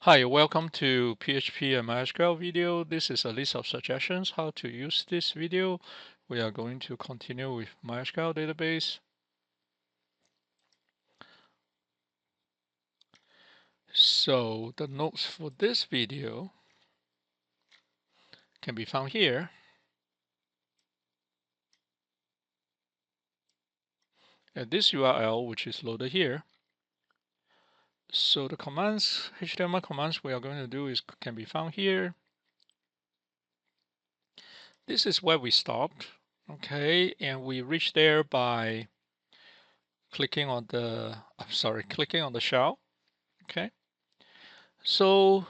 Hi, welcome to PHP and MySQL video. This is a list of suggestions how to use this video. We are going to continue with MySQL database. So the notes for this video can be found here. At this URL, which is loaded here. So the commands, HTML commands we are going to do can be found here. This is where we stopped. Okay, and we reached there by clicking on the shell. Okay. So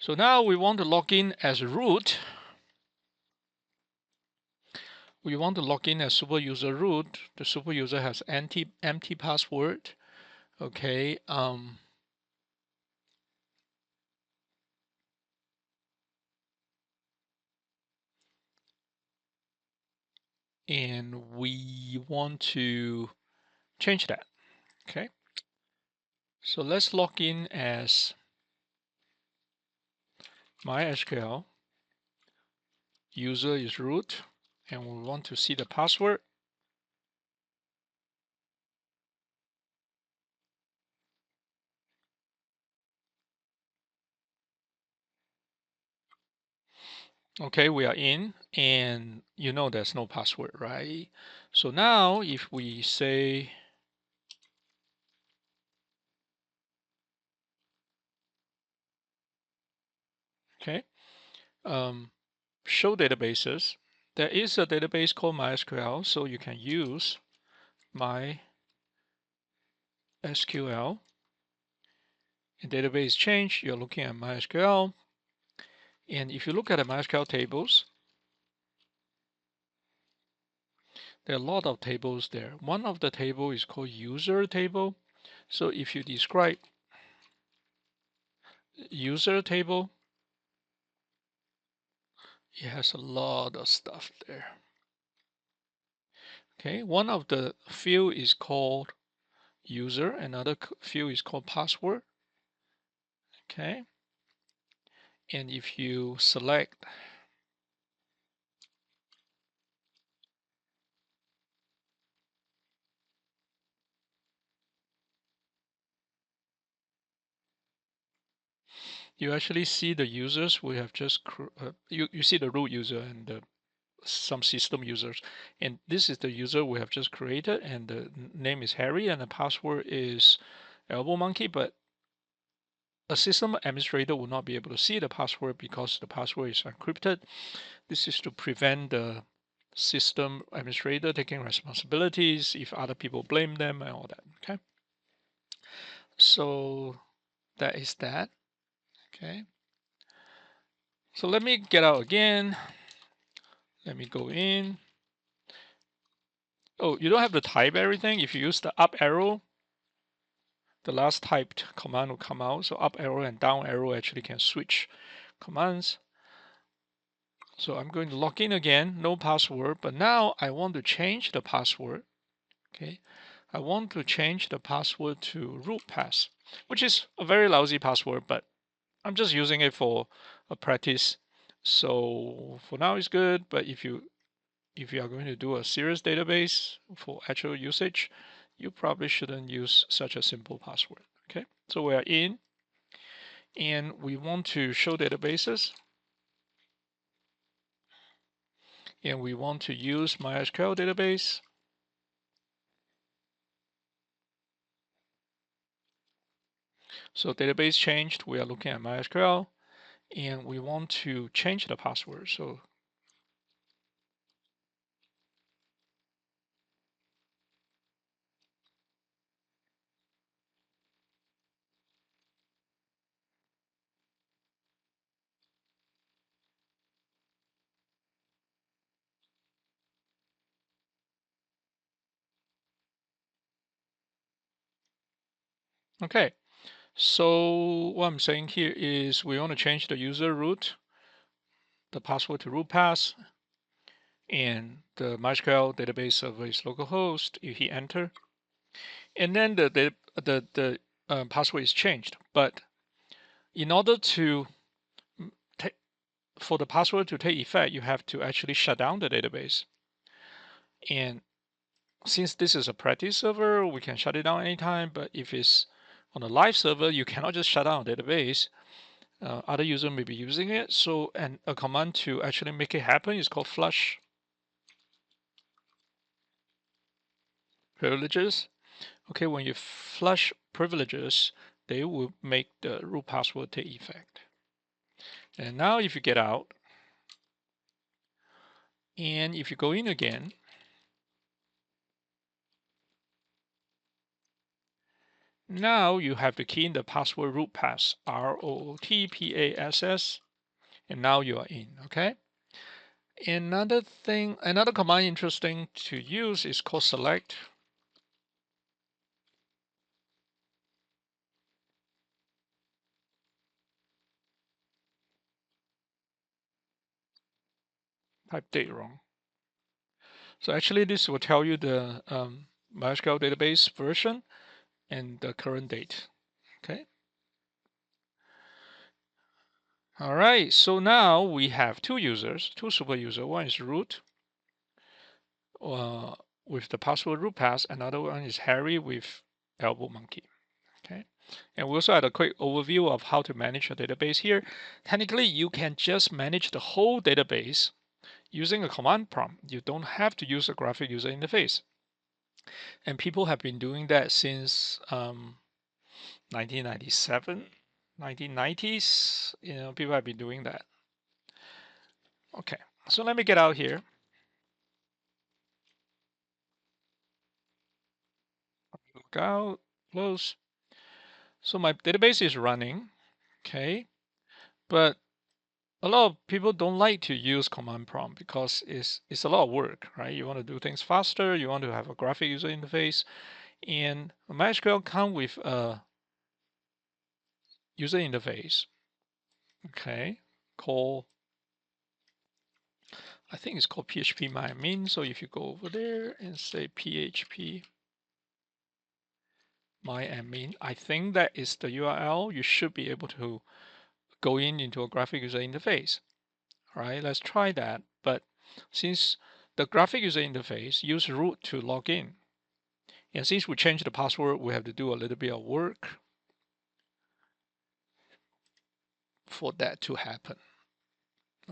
now we want to log in as root. We want to log in as super user root. The super user has empty password. Okay. And we want to change that. Okay. So let's log in as MySQL. User is root, and we want to see the password. Okay, we are in, and you know there's no password, right? So now if we say, okay, show databases, there is a database called MySQL, so you can use MySQL. And database change, you're looking at MySQL. And if you look at the MySQL tables, there are a lot of tables there. One of the table is called user table. So if you describe user table, it has a lot of stuff there. Okay, one of the field is called user, another field is called password. Okay, and if you select you actually see the users we have just you see the root user and the some system users, and this is the user we have just created, and the name is Harry, and the password is elbow monkey. But a system administrator will not be able to see the password because the password is encrypted. This is to prevent the system administrator taking responsibilities if other people blame them and all that. Okay, so that is that. Okay, so let me get out again. Let me go in. Oh, you don't have to type everything. If you use the up arrow, the last typed command will come out. So up arrow and down arrow actually can switch commands. So I'm going to log in again, no password, but now I want to change the password. Okay, I want to change the password to root pass, which is a very lousy password, but I'm just using it for a practice. So for now it's good, but if you are going to do a serious database for actual usage, you probably shouldn't use such a simple password. Okay, so we are in, and we want to show databases, and we want to use MySQL database. So database changed, we are looking at MySQL, and we want to change the password. So okay, so what I'm saying here is we want to change the user root, the password to root pass, and the MySQL database server is localhost. You hit enter, and then the password is changed. But in order to for the password to take effect, you have to actually shut down the database. And since this is a practice server, we can shut it down anytime. But if it's on a live server, you cannot just shut down a database. Other user may be using it. So, and a command to actually make it happen is called flush privileges. Okay, when you flush privileges, they will make the root password take effect. And now if you get out, and if you go in again, now you have to key in the password root pass, ROOTPASS, and now you are in, okay? Another thing, another command interesting to use is called select. Type date wrong. So actually this will tell you the MySQL database version and the current date, okay? All right, so now we have two users, two super users. One is root with the password root pass. Another one is Harry with elbow monkey. Okay, and we also had a quick overview of how to manage a database here. Technically, you can just manage the whole database using a command prompt. You don't have to use a graphic user interface. And people have been doing that since 1997, 1990s. You know, people have been doing that. Okay, so let me get out here. Look out, close. So my database is running, okay, but a lot of people don't like to use command prompt because it's a lot of work, right? You want to do things faster, you want to have a graphic user interface, and MySQL come with a user interface, okay, called, I think it's called PHP MyAdmin. So if you go over there and say PHP MyAdmin, I think that is the URL. You should be able to go into a graphic user interface. All right, let's try that. But since the graphic user interface use root to log in, and since we changed the password, we have to do a little bit of work for that to happen.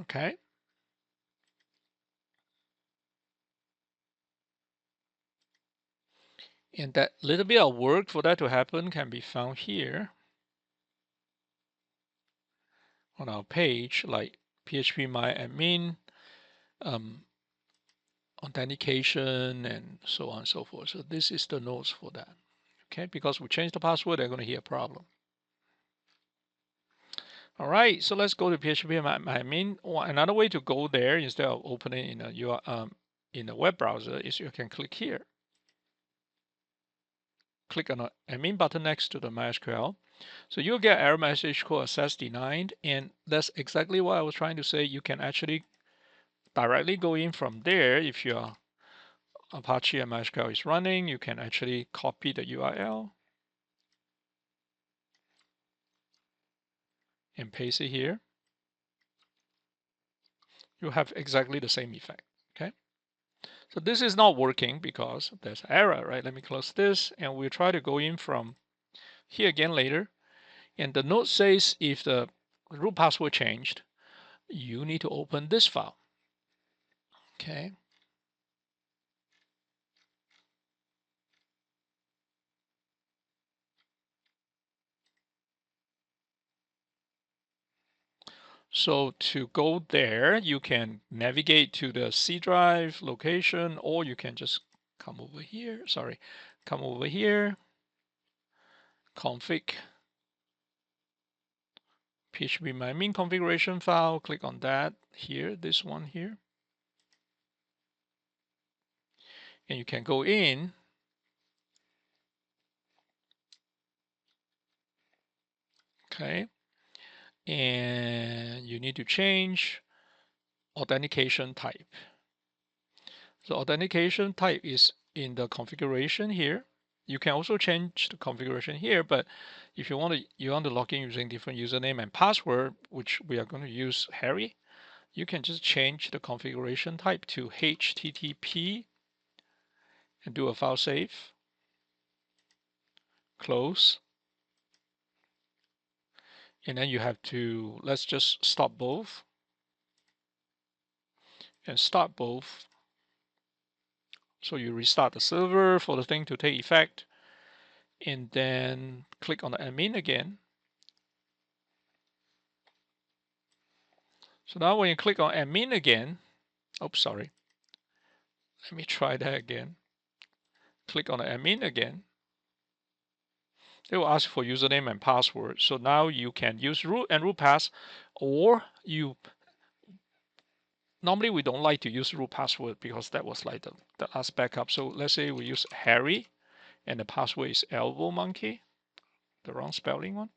Okay. And that little bit of work for that to happen can be found here on our page, like PHP MyAdmin, authentication, and so on and so forth. So this is the notes for that. Okay, because we changed the password, they're going to hit a problem. All right, so let's go to PHP MyAdmin. Another way to go there instead of opening in a web browser is you can click here. Click on the admin button next to the MySQL. So you'll get error message called access denied, and that's exactly what I was trying to say. You can actually directly go in from there. If your Apache and MySQL is running, you can actually copy the URL and paste it here. You have exactly the same effect, okay? So this is not working because there's error, right? Let me close this, and we'll try to go in from here again later. And the note says if the root password changed, you need to open this file, okay? So to go there, you can navigate to the C drive location, or you can just come over here. Sorry, come over here, config, PHP MyAdmin configuration file. Click on that here, this one here. And you can go in. Okay. And you need to change authentication type. So authentication type is in the configuration here. You can also change the configuration here, but if you want to log in using different username and password, which we are going to use Harry, you can just change the configuration type to HTTP and do a file save, close, and then you have to, let's just stop both and start both. So you restart the server for the thing to take effect, and then click on the admin again. So now when you click on admin again, oops, sorry. Let me try that again. Click on the admin again. It will ask for username and password. So now you can use root and root pass, or normally we don't like to use root password because that was like the last backup. So let's say we use Harry and the password is elbow monkey, the wrong spelling one.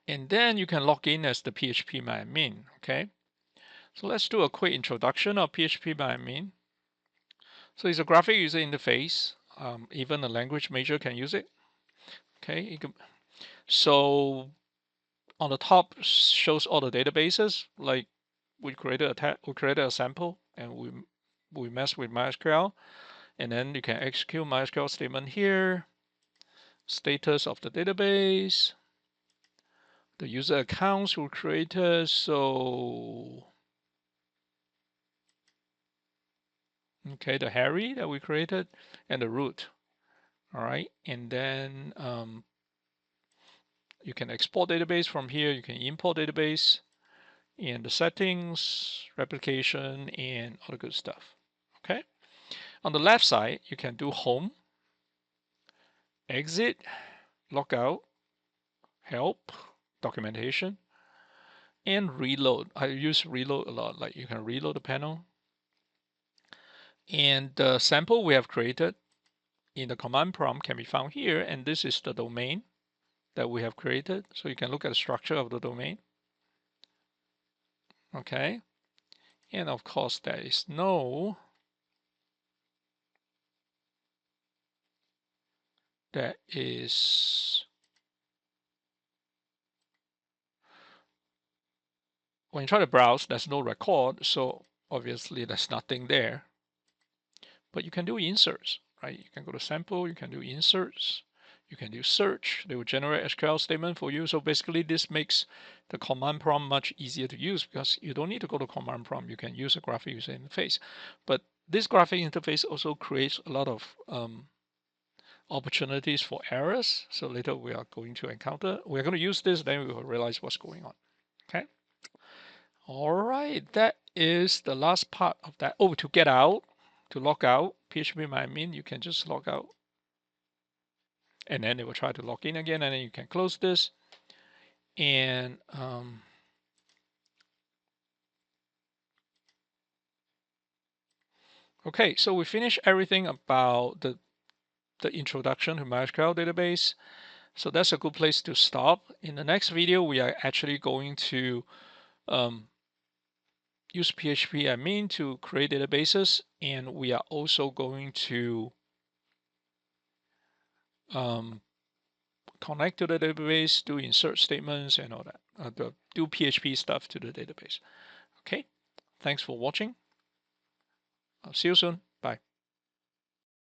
And then you can log in as the PHP MyAdmin, okay? So let's do a quick introduction of PHP MyAdmin. So it's a graphic user interface. Even a language major can use it. Okay, so on the top shows all the databases. Like we created a sample and we mess with MySQL, and then you can execute MySQL statement here. Status of the database, the user accounts were created. So okay, the Harry that we created and the root. All right, and then you can export database from here. You can import database, and the settings, replication, and all the good stuff. Okay. On the left side, you can do home, exit, logout, help, documentation, and reload. I use reload a lot. Like you can reload the panel. And the sample we have created in the command prompt can be found here. And this is the domain that we have created. So you can look at the structure of the domain. Okay. And of course, there is no when you try to browse, there's no record. So obviously there's nothing there. But you can do inserts, right? You can go to sample, you can do inserts, you can do search. They will generate SQL statement for you. So basically this makes the command prompt much easier to use because you don't need to go to command prompt. You can use a graphic user interface. But this graphic interface also creates a lot of opportunities for errors. So later we are going to encounter, we're going to use this, then we will realize what's going on. Okay. All right, that is the last part of that. Oh, to get out, to log out, PHP MyAdmin, you can just log out. And then it will try to log in again, and then you can close this. And okay, so we finished everything about the introduction to MySQL database. So that's a good place to stop. In the next video, we are actually going to use PHP admin to create databases, and we are also going to connect to the database, do insert statements and all that, do PHP stuff to the database. Okay, thanks for watching. I'll see you soon. Bye.